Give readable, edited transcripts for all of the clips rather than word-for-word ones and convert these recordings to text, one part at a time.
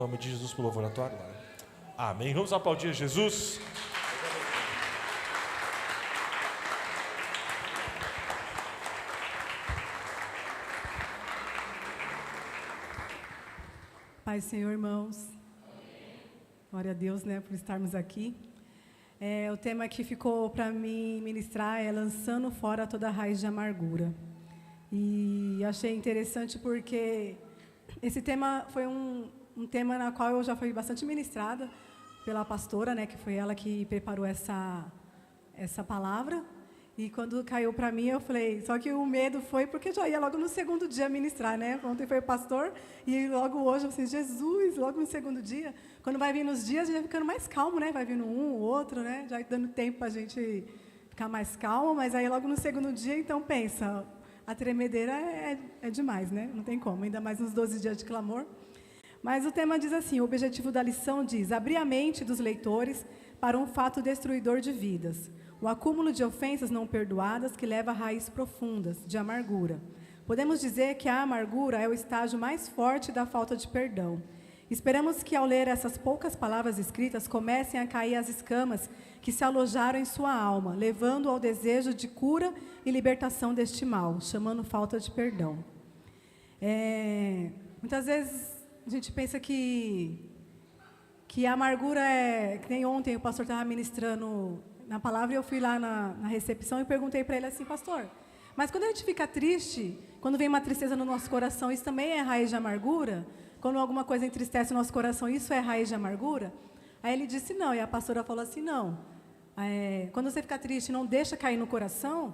Em nome de Jesus, pelo louvor à tua glória. Amém. Vamos aplaudir Jesus. Pai do Senhor, irmãos. Glória a Deus, por estarmos aqui. O tema que ficou para mim ministrar é lançando fora toda a raiz de amargura. E achei interessante porque esse tema foi um tema na qual eu já fui bastante ministrada pela pastora, que foi ela que preparou essa palavra. E quando caiu para mim, eu falei, só que o medo foi porque já ia logo no segundo dia ministrar, Ontem foi o pastor e logo hoje eu falei, Jesus, logo no segundo dia. Quando vai vir nos dias, a gente vai ficando mais calmo, Vai vindo um, o outro, Já dando tempo para a gente ficar mais calmo, mas aí logo no segundo dia, então pensa, a tremedeira é demais, Não tem como, ainda mais nos 12 dias de clamor. Mas o tema diz assim, o objetivo da lição diz, abrir a mente dos leitores para um fato destruidor de vidas. O acúmulo de ofensas não perdoadas que leva a raízes profundas de amargura. Podemos dizer que a amargura é o estágio mais forte da falta de perdão. Esperamos que ao ler essas poucas palavras escritas comecem a cair as escamas que se alojaram em sua alma, levando ao desejo de cura e libertação deste mal, chamando falta de perdão. Muitas vezes a gente pensa que a amargura que nem ontem o pastor estava ministrando na palavra, e eu fui lá na recepção e perguntei para ele assim, pastor, mas quando a gente fica triste, quando vem uma tristeza no nosso coração, isso também é raiz de amargura? Quando alguma coisa entristece o nosso coração, isso é raiz de amargura? Aí ele disse não, e a pastora falou assim, não, quando você fica triste, não deixa cair no coração,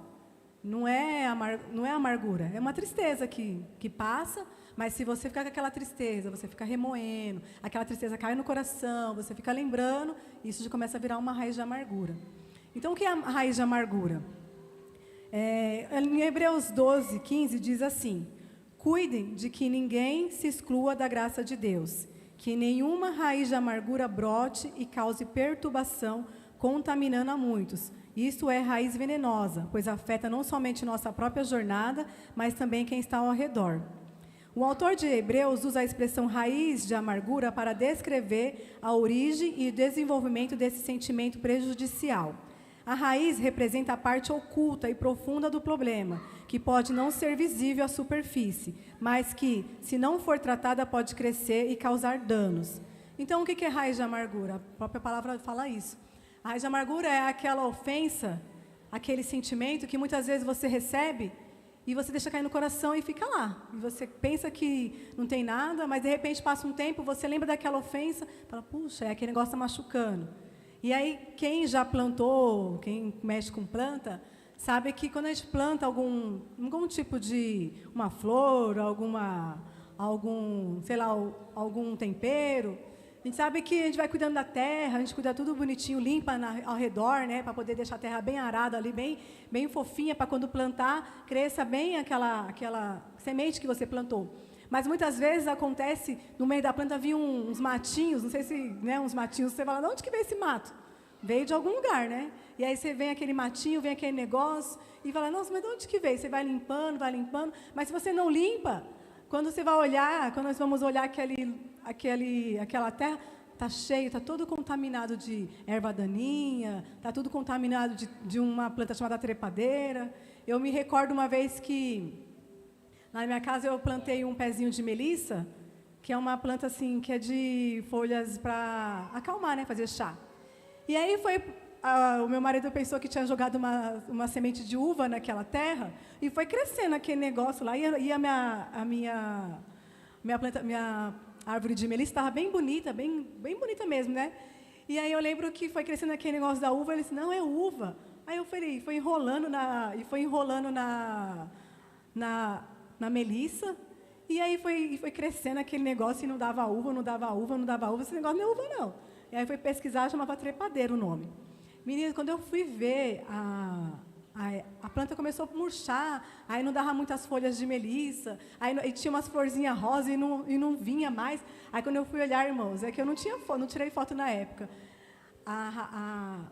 não é amargura, é uma tristeza que passa, mas se você ficar com aquela tristeza, você fica remoendo, aquela tristeza cai no coração, você fica lembrando, isso já começa a virar uma raiz de amargura. Então, o que é a raiz de amargura? Em Hebreus 12, 15, diz assim, cuidem de que ninguém se exclua da graça de Deus, que nenhuma raiz de amargura brote e cause perturbação, contaminando a muitos. Isso é raiz venenosa, pois afeta não somente nossa própria jornada, mas também quem está ao redor. O autor de Hebreus usa a expressão raiz de amargura para descrever a origem e o desenvolvimento desse sentimento prejudicial. A raiz representa a parte oculta e profunda do problema, que pode não ser visível à superfície, mas que, se não for tratada, pode crescer e causar danos. Então, o que é raiz de amargura? A própria palavra fala isso. A raiz de amargura é aquela ofensa, aquele sentimento que muitas vezes você recebe e você deixa cair no coração e fica lá. E você pensa que não tem nada, mas de repente passa um tempo, você lembra daquela ofensa, fala, puxa, aquele negócio está machucando. E aí, quem já plantou, quem mexe com planta, sabe que quando a gente planta algum tipo de uma flor, algum tempero, a gente sabe que a gente vai cuidando da terra, a gente cuida tudo bonitinho, limpa ao redor, para poder deixar a terra bem arada ali, bem fofinha, para quando plantar, cresça bem aquela semente que você plantou. Mas muitas vezes acontece, no meio da planta vir uns matinhos, não sei se, uns matinhos, você fala, de onde que veio esse mato? Veio de algum lugar, E aí você vem aquele matinho, vem aquele negócio, e fala, nossa, mas de onde que veio? Você vai limpando, mas se você não limpa, quando você vai olhar, quando nós vamos olhar aquela terra, está cheio, está todo contaminado de erva daninha, está tudo contaminado de uma planta chamada trepadeira. Eu me recordo uma vez que na minha casa eu plantei um pezinho de melissa, que é uma planta assim, que é de folhas para acalmar, fazer chá. E aí o meu marido pensou que tinha jogado uma semente de uva naquela terra e foi crescendo aquele negócio lá. E a minha árvore de melissa estava bem bonita, bem bonita mesmo, E aí eu lembro que foi crescendo aquele negócio da uva, ele disse, não, é uva. Aí eu falei, foi enrolando na melissa, e aí foi crescendo aquele negócio e não dava uva, esse negócio não é uva não. E aí foi pesquisar, chamava trepadeira o nome. Menina, quando eu fui ver, a planta começou a murchar, aí não dava muitas folhas de melissa, aí tinha umas florzinhas rosa e não vinha mais. Aí quando eu fui olhar, irmãos, é que eu não tirei foto na época.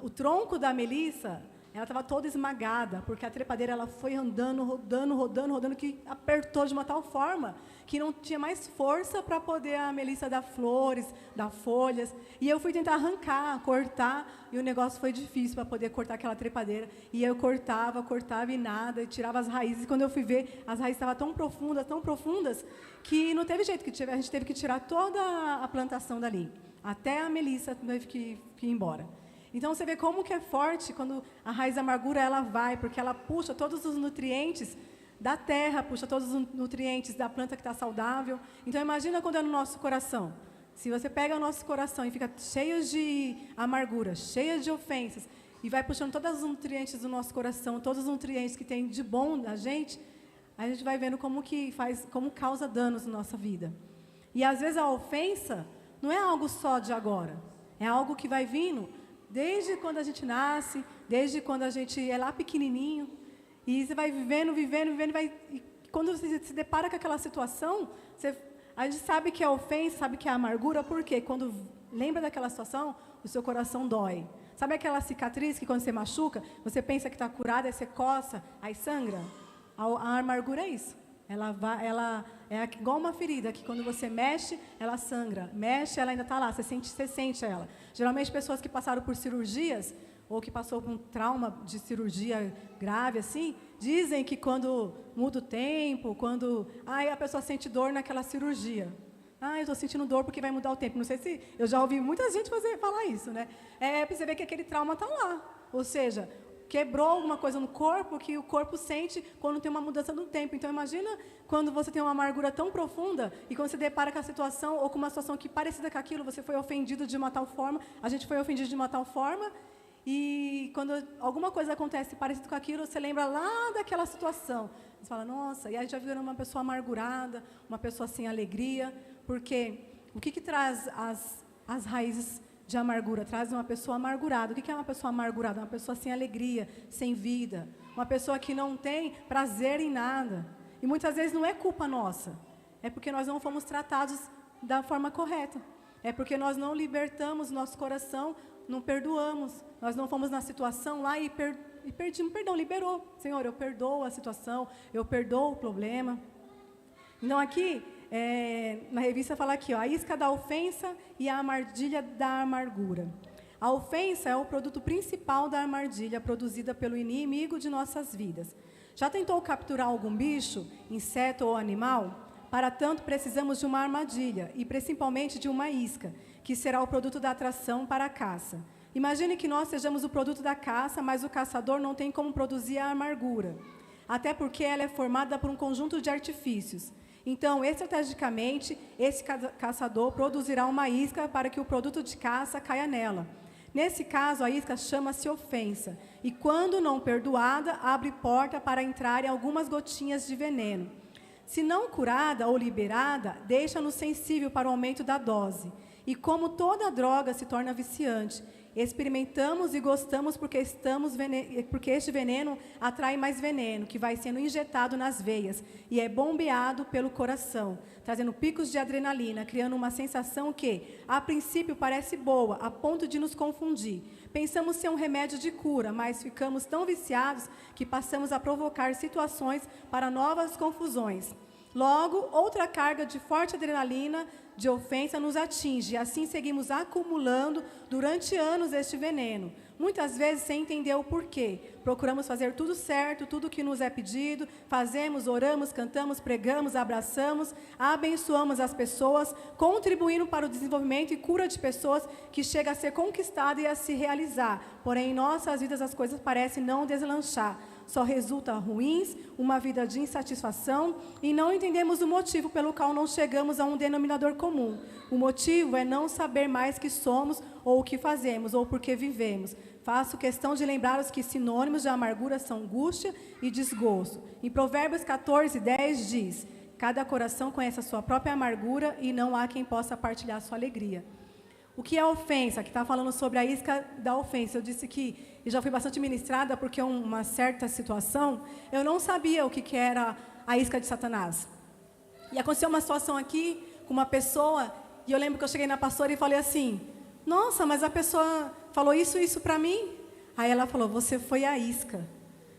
O tronco da melissa ela estava toda esmagada, porque a trepadeira ela foi andando, rodando, que apertou de uma tal forma que não tinha mais força para poder a Melissa dar flores, dar folhas. E eu fui tentar arrancar, cortar, e o negócio foi difícil para poder cortar aquela trepadeira. E eu cortava e nada, e tirava as raízes. E quando eu fui ver, as raízes estavam tão profundas, que não teve jeito, a gente teve que tirar toda a plantação dali. Até a Melissa teve que ir embora. Então, você vê como que é forte quando a raiz da amargura ela vai, porque ela puxa todos os nutrientes da terra, puxa todos os nutrientes da planta que está saudável. Então, imagina quando é no nosso coração. Se você pega o nosso coração e fica cheio de amargura, cheio de ofensas, e vai puxando todos os nutrientes do nosso coração, todos os nutrientes que tem de bom na gente, a gente vai vendo como causa danos na nossa vida. E, às vezes, a ofensa não é algo só de agora. É algo que vai vindo desde quando a gente nasce, desde quando a gente é lá pequenininho, e você vai vivendo, e quando você se depara com aquela situação, a gente sabe que é ofensa, sabe que é amargura, porque quando lembra daquela situação, o seu coração dói. Sabe aquela cicatriz que quando você machuca, você pensa que está curada, aí você coça, aí sangra? A amargura é isso. Ela é igual uma ferida, que quando você mexe, ela sangra. Mexe, ela ainda está lá, você sente ela. Geralmente, pessoas que passaram por cirurgias, ou que passou por um trauma de cirurgia grave, assim, dizem que quando muda o tempo, quando a pessoa sente dor naquela cirurgia. Eu estou sentindo dor porque vai mudar o tempo. Não sei se... Eu já ouvi muita gente falar isso, né? Para você ver que aquele trauma está lá. Ou seja, quebrou alguma coisa no corpo que o corpo sente quando tem uma mudança no tempo. Então, imagina quando você tem uma amargura tão profunda e quando você depara com a situação ou com uma situação que parecida com aquilo, você foi ofendido de uma tal forma, a gente foi ofendido de uma tal forma, e quando alguma coisa acontece parecida com aquilo, você lembra lá daquela situação. Você fala, nossa, e aí já virou uma pessoa amargurada, uma pessoa sem alegria, porque o que traz as raízes de amargura? Traz uma pessoa amargurada. O que é uma pessoa amargurada? Uma pessoa sem alegria, sem vida. Uma pessoa que não tem prazer em nada. E muitas vezes não é culpa nossa. É porque nós não fomos tratados da forma correta. É porque nós não libertamos nosso coração, não perdoamos. Nós não fomos na situação lá e pedimos perdão, liberou. Senhor, eu perdoo a situação, eu perdoo o problema. Então, aqui... na revista fala aqui, a isca da ofensa e a armadilha da amargura. A ofensa é o produto principal da armadilha produzida pelo inimigo de nossas vidas. Já tentou capturar algum bicho, inseto ou animal? Para tanto, precisamos de uma armadilha e principalmente de uma isca, que será o produto da atração para a caça. Imagine que nós sejamos o produto da caça, mas o caçador não tem como produzir a amargura, até porque ela é formada por um conjunto de artifícios. Então, estrategicamente, esse caçador produzirá uma isca para que o produto de caça caia nela. Nesse caso, a isca chama-se ofensa, e quando não perdoada, abre porta para entrarem algumas gotinhas de veneno. Se não curada ou liberada, deixa-nos sensível para o aumento da dose. E como toda droga se torna viciante, experimentamos e gostamos porque este veneno atrai mais veneno, que vai sendo injetado nas veias e é bombeado pelo coração, trazendo picos de adrenalina, criando uma sensação que, a princípio, parece boa, a ponto de nos confundir. Pensamos ser um remédio de cura, mas ficamos tão viciados que passamos a provocar situações para novas confusões. Logo, outra carga de forte adrenalina, de ofensa, nos atinge, e assim seguimos acumulando durante anos este veneno. Muitas vezes sem entender o porquê. Procuramos fazer tudo certo, tudo o que nos é pedido, fazemos, oramos, cantamos, pregamos, abraçamos, abençoamos as pessoas, contribuindo para o desenvolvimento e cura de pessoas que chega a ser conquistada e a se realizar. Porém, em nossas vidas as coisas parecem não deslanchar. Só resulta ruins, uma vida de insatisfação, e não entendemos o motivo pelo qual não chegamos a um denominador comum. O motivo é não saber mais que somos, ou o que fazemos, ou por que vivemos. Faço questão de lembrar-os que sinônimos de amargura são angústia e desgosto. Em Provérbios 14:10 diz, cada coração conhece a sua própria amargura e não há quem possa partilhar a sua alegria. O que é ofensa? Aqui está falando sobre a isca da ofensa. Eu disse que eu já fui bastante ministrada porque uma certa situação, eu não sabia o que era a isca de Satanás. E aconteceu uma situação aqui com uma pessoa, e eu lembro que eu cheguei na pastora e falei assim, nossa, mas a pessoa falou isso para mim? Aí ela falou, você foi a isca.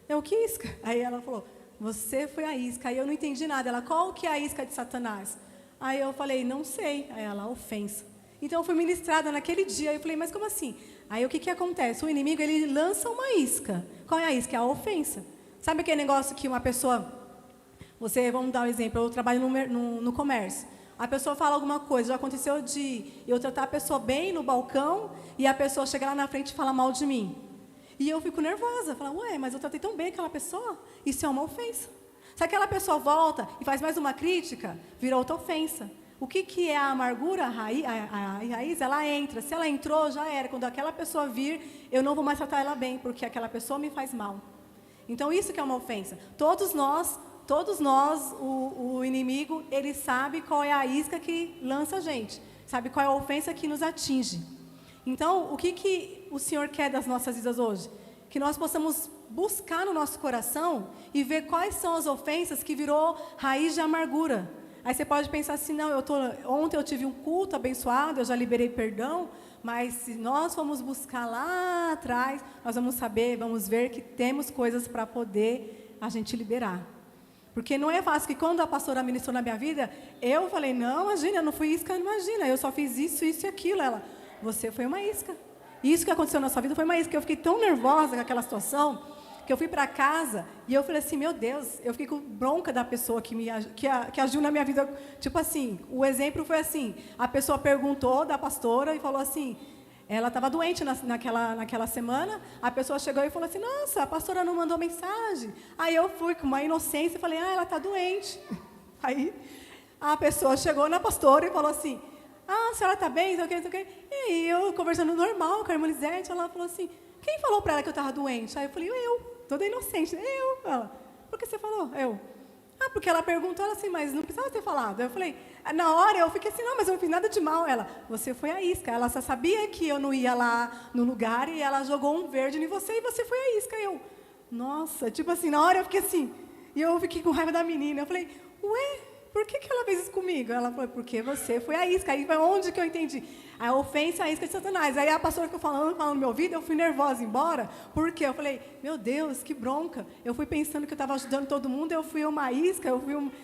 Eu, que isca? Aí ela falou, você foi a isca. Aí eu não entendi nada. Ela, qual que é a isca de Satanás? Aí eu falei, não sei. Aí ela, ofensa. Então eu fui ministrada naquele dia. Eu falei, mas como assim? Aí o que acontece? O inimigo, ele lança uma isca. Qual é a isca? É a ofensa. Sabe aquele negócio que uma pessoa... vamos dar um exemplo, eu trabalho no comércio. A pessoa fala alguma coisa, já aconteceu de eu tratar a pessoa bem no balcão e a pessoa chega lá na frente e fala mal de mim. E eu fico nervosa, falo, ué, mas eu tratei tão bem aquela pessoa, isso é uma ofensa. Se aquela pessoa volta e faz mais uma crítica, vira outra ofensa. O que é a amargura, a raiz, ela entra. Se ela entrou, já era. Quando aquela pessoa vir, eu não vou mais tratar ela bem, porque aquela pessoa me faz mal. Então, isso que é uma ofensa. Todos nós, o inimigo, ele sabe qual é a isca que lança a gente. Sabe qual é a ofensa que nos atinge. Então, o que o Senhor quer das nossas vidas hoje? Que nós possamos buscar no nosso coração e ver quais são as ofensas que virou raiz de amargura. Aí você pode pensar assim, não, ontem eu tive um culto abençoado, eu já liberei perdão, mas se nós formos buscar lá atrás, nós vamos ver que temos coisas para poder a gente liberar. Porque não é fácil que quando a pastora ministrou na minha vida, eu falei, não, imagina, eu não fui isca, imagina, eu só fiz isso e aquilo. Ela, você foi uma isca. Isso que aconteceu na sua vida foi uma isca. Eu fiquei tão nervosa com aquela situação, que eu fui para casa e eu falei assim, meu Deus, eu fiquei com bronca da pessoa que agiu na minha vida. Tipo assim, o exemplo foi assim, a pessoa perguntou da pastora e falou assim, ela estava doente naquela semana, a pessoa chegou e falou assim, nossa, a pastora não mandou mensagem. Aí eu fui com uma inocência e falei, ela está doente. Aí a pessoa chegou na pastora e falou assim, a senhora está bem? Não sei o quê. E aí eu conversando normal com a irmã Lisete, ela falou assim, quem falou para ela que eu estava doente? Aí eu falei, toda inocente. Ela, por que você falou? Porque ela perguntou, ela assim, mas não precisava ter falado. Eu falei, na hora eu fiquei assim, não, mas eu não fiz nada de mal. Ela, você foi a isca. Ela só sabia que eu não ia lá no lugar e ela jogou um verde em você e você foi a isca. Nossa, tipo assim, na hora eu fiquei assim, e eu fiquei com raiva da menina. Eu falei, ué, por que ela fez isso comigo? Ela falou, porque você foi a isca. Aí foi onde que eu entendi. A ofensa é a isca de Satanás. Aí a pastora ficou falando no meu ouvido, eu fui nervosa embora, porque eu falei, meu Deus, que bronca. Eu fui pensando que eu estava ajudando todo mundo, eu fui uma isca, eu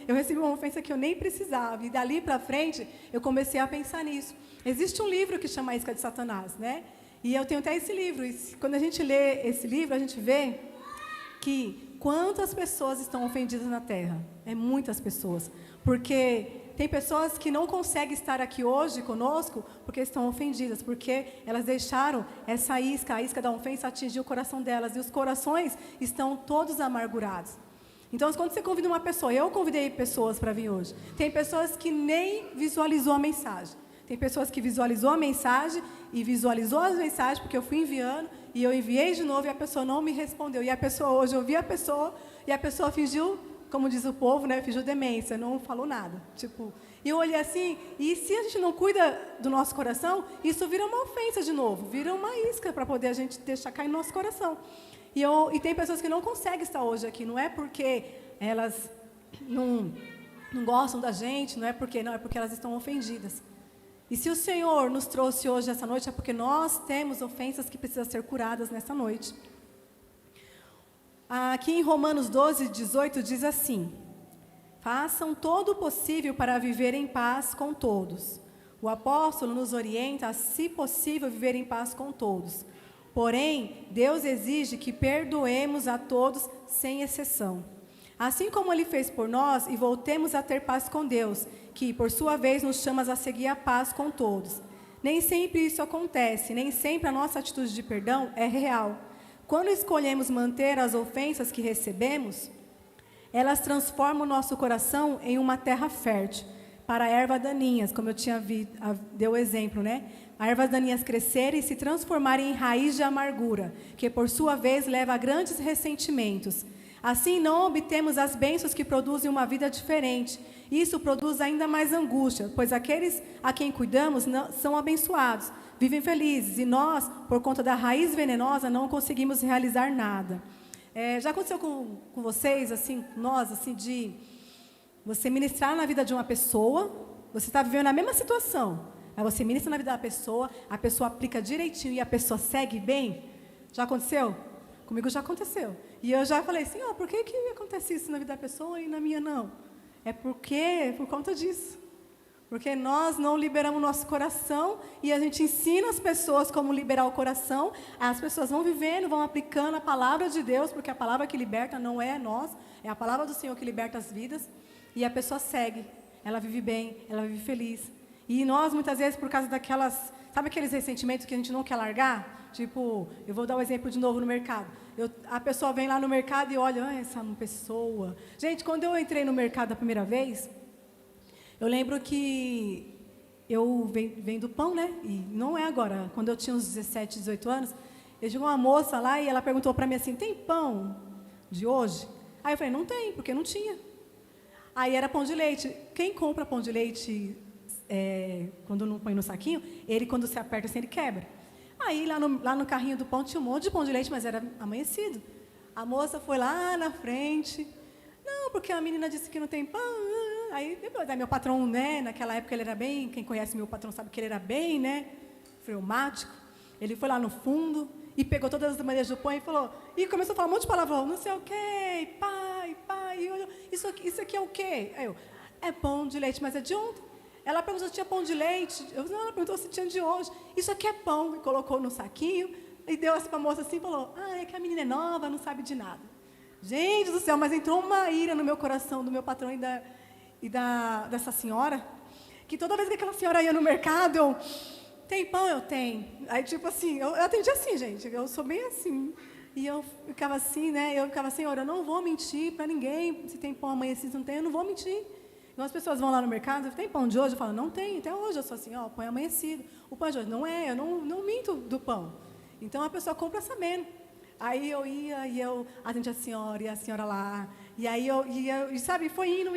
recebi uma ofensa que eu nem precisava. E dali para frente, eu comecei a pensar nisso. Existe um livro que chama A Isca de Satanás, né? E eu tenho até esse livro. E quando a gente lê esse livro, a gente vê que quantas pessoas estão ofendidas na Terra. É muitas pessoas. Porque tem pessoas que não conseguem estar aqui hoje conosco porque estão ofendidas, porque elas deixaram essa isca, a isca da ofensa atingir o coração delas, e os corações estão todos amargurados. Então, quando você convida uma pessoa, eu convidei pessoas para vir hoje, tem pessoas que nem visualizou a mensagem, tem pessoas que visualizou a mensagem e visualizou as mensagens, porque eu fui enviando, e eu enviei de novo e a pessoa não me respondeu, e a pessoa hoje, eu vi a pessoa, e a pessoa fingiu, como diz o povo, né, fingiu demência, não falou nada. E eu olhei assim, e se a gente não cuida do nosso coração, isso vira uma ofensa de novo, vira uma isca para poder a gente deixar cair no nosso coração. E tem pessoas que não conseguem estar hoje aqui, não é porque elas não gostam da gente, não, é porque elas estão ofendidas. E se o Senhor nos trouxe hoje essa noite, é porque nós temos ofensas que precisam ser curadas nessa noite. Aqui em Romanos 12, 18, diz assim, façam todo o possível para viver em paz com todos. O apóstolo nos orienta a, se possível, viver em paz com todos. Porém, Deus exige que perdoemos a todos sem exceção. Assim como Ele fez por nós, e voltemos a ter paz com Deus, que, por sua vez, nos chama a seguir a paz com todos. Nem sempre isso acontece, nem sempre a nossa atitude de perdão é real. Quando escolhemos manter as ofensas que recebemos, elas transformam o nosso coração em uma terra fértil para ervas daninhas, como eu deu o exemplo, né? A ervas daninhas crescerem e se transformarem em raiz de amargura, que por sua vez leva a grandes ressentimentos. Assim não obtemos as bênçãos que produzem uma vida diferente. Isso produz ainda mais angústia, pois aqueles a quem cuidamos são abençoados, vivem felizes, e nós, por conta da raiz venenosa, não conseguimos realizar nada. Já aconteceu com vocês, assim, nós, assim, de você ministrar na vida de uma pessoa, você está vivendo a mesma situação, aí você ministra na vida da pessoa, a pessoa aplica direitinho e a pessoa segue bem? Já aconteceu? Comigo já aconteceu. E eu já falei assim, por que acontece isso na vida da pessoa e na minha não? Por conta disso. Porque nós não liberamos nosso coração e a gente ensina as pessoas como liberar o coração. As pessoas vão vivendo, vão aplicando a palavra de Deus, porque a palavra que liberta não é nós, é a palavra do Senhor que liberta as vidas. E a pessoa segue, ela vive bem, ela vive feliz. E nós, muitas vezes, por causa daquelas... Sabe aqueles ressentimentos que a gente não quer largar? Tipo, eu vou dar um exemplo de novo no mercado. A pessoa vem lá no mercado e olha, essa pessoa... Gente, quando eu entrei no mercado a primeira vez... Eu lembro que eu vendo pão, né? E não é agora. Quando eu tinha uns 17, 18 anos, eu chegou uma moça lá e ela perguntou para mim assim, tem pão de hoje? Aí eu falei, não tem, porque não tinha. Aí era pão de leite. Quem compra pão de leite quando não põe no saquinho, ele quando se aperta assim, ele quebra. Aí lá no carrinho do pão tinha um monte de pão de leite, mas era amanhecido. A moça foi lá na frente. Não, porque a menina disse que não tem pão. Aí meu patrão, né, naquela época ele era bem, quem conhece meu patrão sabe que ele era bem, né, fleumático. Ele foi lá no fundo e pegou todas as bandejas do pão e falou, e começou a falar um monte de palavrão, não sei o quê, pai, isso aqui é o quê? Aí eu, é pão de leite, mas é de ontem. Ela perguntou se tinha pão de leite, ela perguntou se tinha de hoje. Isso aqui é pão, e colocou no saquinho, e deu assim para a moça assim e falou, é que a menina é nova, não sabe de nada. Gente do céu, mas entrou uma ira no meu coração, do meu patrão dessa senhora, que toda vez que aquela senhora ia no mercado, eu, tem pão? Eu tenho. Aí, tipo assim, eu atendi assim, gente, eu sou bem assim. E eu ficava assim, né, Senhor, eu não vou mentir para ninguém, se tem pão amanhã, se não tem, eu não vou mentir. Então, as pessoas vão lá no mercado, tem pão de hoje? Eu falo, não tem, até hoje eu sou assim, pão é amanhecido. O pão de hoje, não é, eu não minto do pão. Então, a pessoa compra sabendo. Aí eu ia e eu atendi a senhora e a senhora lá. E aí e sabe, foi indo.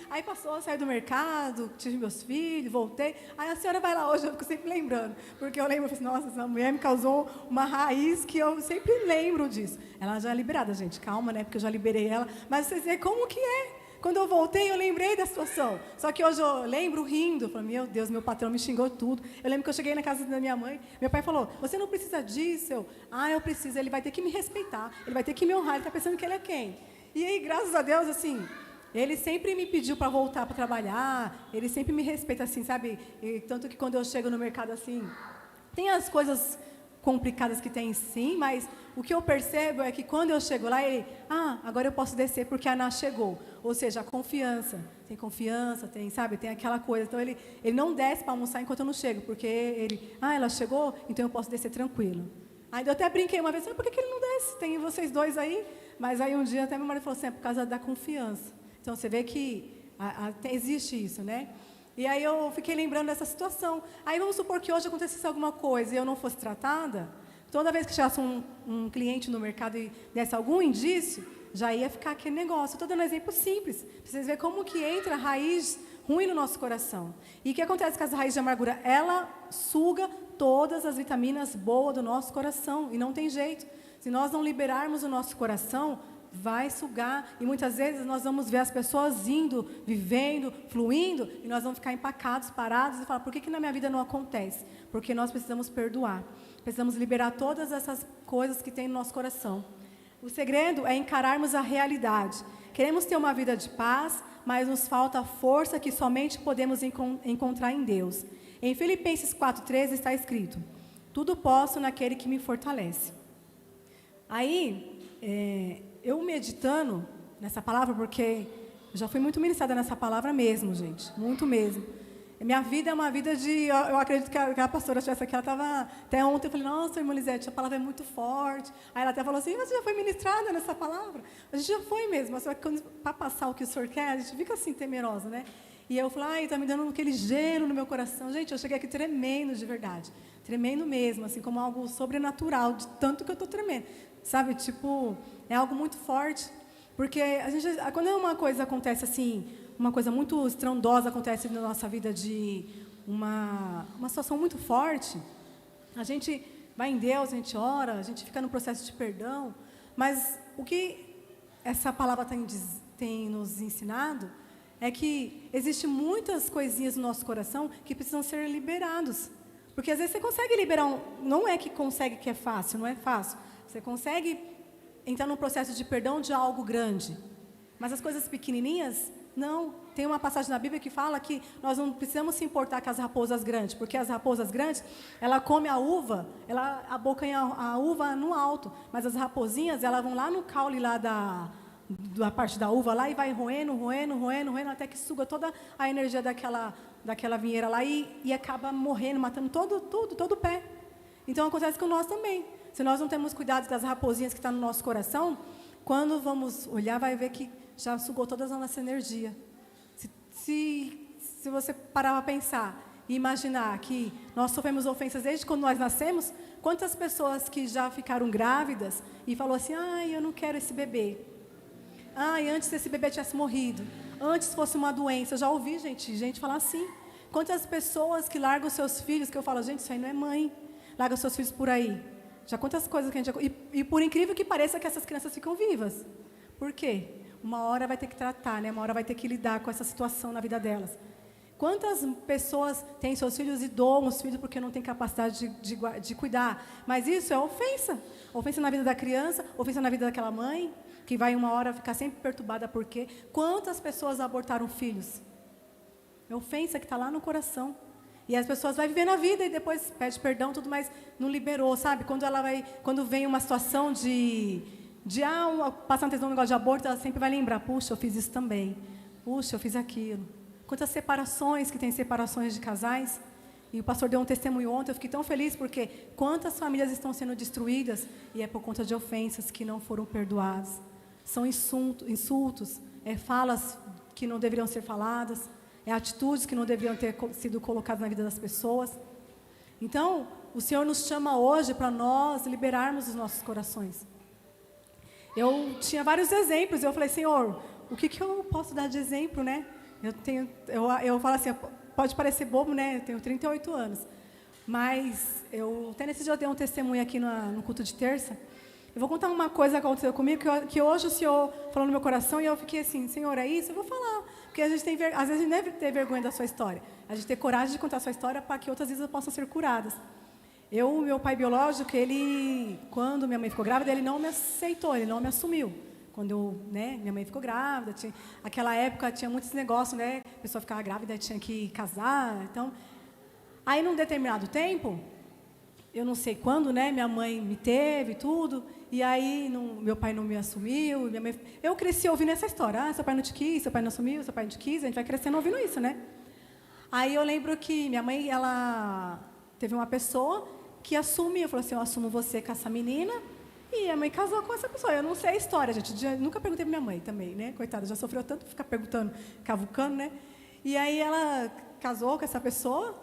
Aí passou, saí do mercado, tive meus filhos, voltei. Aí a senhora vai lá hoje, eu fico sempre lembrando. Porque eu lembro, eu falei, nossa, essa mulher me causou uma raiz que eu sempre lembro disso. Ela já é liberada, gente, calma, né? Porque eu já liberei ela. Mas vocês veem como que é. Quando eu voltei, eu lembrei da situação. Só que hoje eu lembro rindo. Eu falei, meu Deus, meu patrão me xingou tudo. Eu lembro que eu cheguei na casa da minha mãe. Meu pai falou, você não precisa disso. Eu preciso. Ele vai ter que me respeitar. Ele vai ter que me honrar. Ele está pensando que ele é quem? E aí, graças a Deus, assim, ele sempre me pediu para voltar para trabalhar. Ele sempre me respeita, assim, sabe? E tanto que quando eu chego no mercado, assim, tem as coisas complicadas que tem sim, mas o que eu percebo é que quando eu chego lá, ele, agora eu posso descer porque a Ana chegou. Ou seja, a confiança, tem, sabe, tem aquela coisa. Então, ele não desce para almoçar enquanto eu não chego, porque ele, ela chegou, então eu posso descer tranquilo. Aí eu até brinquei uma vez, por que ele não desce? Tem vocês dois aí? Mas aí um dia até meu marido falou assim, é por causa da confiança. Então, você vê que existe isso, né? E aí eu fiquei lembrando dessa situação. Aí vamos supor que hoje acontecesse alguma coisa e eu não fosse tratada, toda vez que chegasse um cliente no mercado e desse algum indício, já ia ficar aquele negócio. Estou dando um exemplo simples, para vocês verem como que entra a raiz ruim no nosso coração. E o que acontece com essa raiz de amargura? Ela suga todas as vitaminas boas do nosso coração, e não tem jeito. Se nós não liberarmos o nosso coração, vai sugar, e muitas vezes nós vamos ver as pessoas indo, vivendo, fluindo, e nós vamos ficar empacados, parados, e falar, por que na minha vida não acontece? Porque nós precisamos perdoar, precisamos liberar todas essas coisas que tem no nosso coração. O segredo é encararmos a realidade. Queremos ter uma vida de paz, mas nos falta a força que somente podemos encontrar em Deus. Em Filipenses 4,13 está escrito, tudo posso naquele que me fortalece. Aí, eu meditando nessa palavra, porque eu já fui muito ministrada nessa palavra mesmo, gente, muito mesmo. Minha vida é uma vida de... Eu acredito que a pastora estivesse aqui, ela estava... Até ontem eu falei, nossa, irmã Lisete, a palavra é muito forte. Aí ela até falou assim, você já foi ministrada nessa palavra? A gente já foi mesmo, só que para passar o que o senhor quer, a gente fica assim, temerosa, né? E eu falei, está me dando aquele gelo no meu coração. Gente, eu cheguei aqui tremendo de verdade. Tremendo mesmo, assim, como algo sobrenatural, de tanto que eu estou tremendo. Sabe, tipo, é algo muito forte. Porque quando uma coisa acontece assim, uma coisa muito estrondosa acontece na nossa vida de uma situação muito forte, a gente vai em Deus, a gente ora, a gente fica no processo de perdão, mas o que essa palavra tem nos ensinado é que existem muitas coisinhas no nosso coração que precisam ser liberados. Porque às vezes você consegue liberar não é que consegue que é fácil, não é fácil. Você consegue entrar num processo de perdão de algo grande. Mas as coisas pequenininhas, não. Tem uma passagem na Bíblia que fala que nós não precisamos se importar com as raposas grandes, porque as raposas grandes, ela come a uva, ela abocanha a uva no alto, mas as raposinhas, elas vão lá no caule lá da parte da uva lá e vai roendo, até que suga toda a energia daquela vinheira lá e acaba morrendo, matando todo o pé. Então acontece com nós também. Se nós não temos cuidado com as raposinhas que estão no nosso coração, quando vamos olhar, vai ver que já sugou toda a nossa energia. Se você parar para pensar e imaginar que nós sofremos ofensas desde quando nós nascemos, quantas pessoas que já ficaram grávidas e falou assim, eu não quero esse bebê. Antes esse bebê tivesse morrido. Antes fosse uma doença. Eu já ouvi gente falar assim. Quantas pessoas que largam seus filhos, que eu falo, gente, isso aí não é mãe. Larga seus filhos por aí. Já quantas coisas que a gente... E por incrível que pareça que essas crianças ficam vivas. Por quê? Uma hora vai ter que tratar, né? Uma hora vai ter que lidar com essa situação na vida delas. Quantas pessoas têm seus filhos e doam os filhos porque não têm capacidade de cuidar? Mas isso é ofensa. Ofensa na vida da criança, ofensa na vida daquela mãe, que vai uma hora ficar sempre perturbada por quê? Quantas pessoas abortaram filhos? É ofensa que está lá no coração. E as pessoas vão vivendo a vida e depois pede perdão, tudo, mas não liberou, sabe? Quando vem uma situação passar atenção no negócio de aborto, ela sempre vai lembrar, puxa, eu fiz isso também. Puxa, eu fiz aquilo. Quantas separações, que tem separações de casais. E o pastor deu um testemunho ontem, eu fiquei tão feliz, porque quantas famílias estão sendo destruídas e é por conta de ofensas que não foram perdoadas. São insultos, falas que não deveriam ser faladas, atitudes que não deveriam ter sido colocadas na vida das pessoas. Então, o Senhor nos chama hoje para nós liberarmos os nossos corações. Eu tinha vários exemplos, eu falei, Senhor, o que eu posso dar de exemplo, né? Eu falo assim, pode parecer bobo, né? Eu tenho 38 anos, mas até nesse dia eu dei um testemunho aqui no culto de terça. Eu vou contar uma coisa que aconteceu comigo, que hoje o Senhor falou no meu coração, e eu fiquei assim, Senhor, é isso? Eu vou falar, porque às vezes a gente deve ter vergonha da sua história, a gente ter coragem de contar a sua história para que outras vidas possam ser curadas. Meu pai biológico, quando minha mãe ficou grávida, ele não me aceitou, ele não me assumiu. Quando minha mãe ficou grávida, aquela época tinha muitos negócios, né? A pessoa ficava grávida, tinha que casar. Então, aí, num determinado tempo, eu não sei quando, né? Minha mãe me teve tudo, e aí meu pai não me assumiu. Minha mãe, eu cresci ouvindo essa história. Seu pai não te quis, seu pai não assumiu, seu pai não te quis. A gente vai crescendo ouvindo isso, né? Aí eu lembro que minha mãe, ela teve uma pessoa que assumiu, falou assim, eu assumo você com essa menina, e a mãe casou com essa pessoa. Eu não sei a história, gente, nunca perguntei para minha mãe também, né, coitada, já sofreu tanto ficar perguntando, cavucando, né, e aí ela casou com essa pessoa,